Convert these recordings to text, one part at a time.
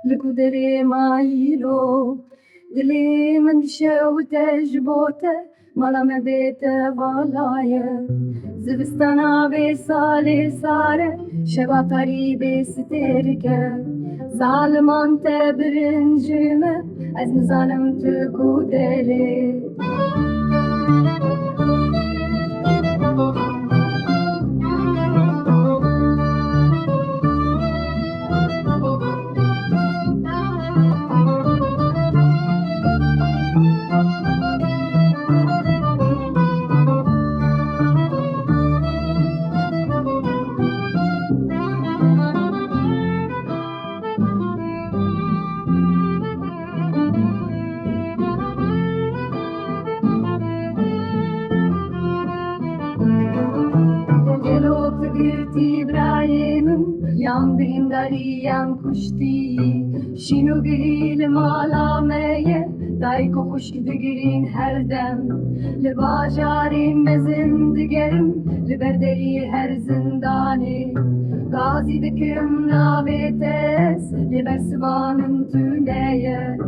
لقدري مايلو دلي من شوتش بوته مالا ما بيت بالايا زبستانا بسالي ساره شبا قريبي ستركه ظالمان تبرنجمه از نظالم تكو دلي Girti İbrahim'im yan bindari yan kuşti şinu gil malameye dayko kuş girin her dem li bajarim mezin digerim li berderi her zindani gazi dikim nabetes li besvanım tüneye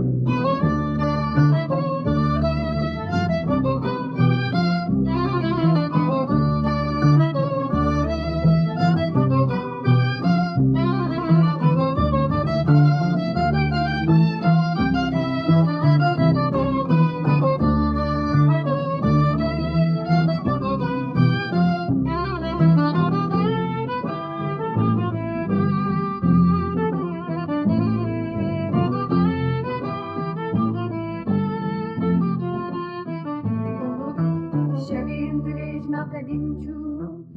شبين دريج نقدين جو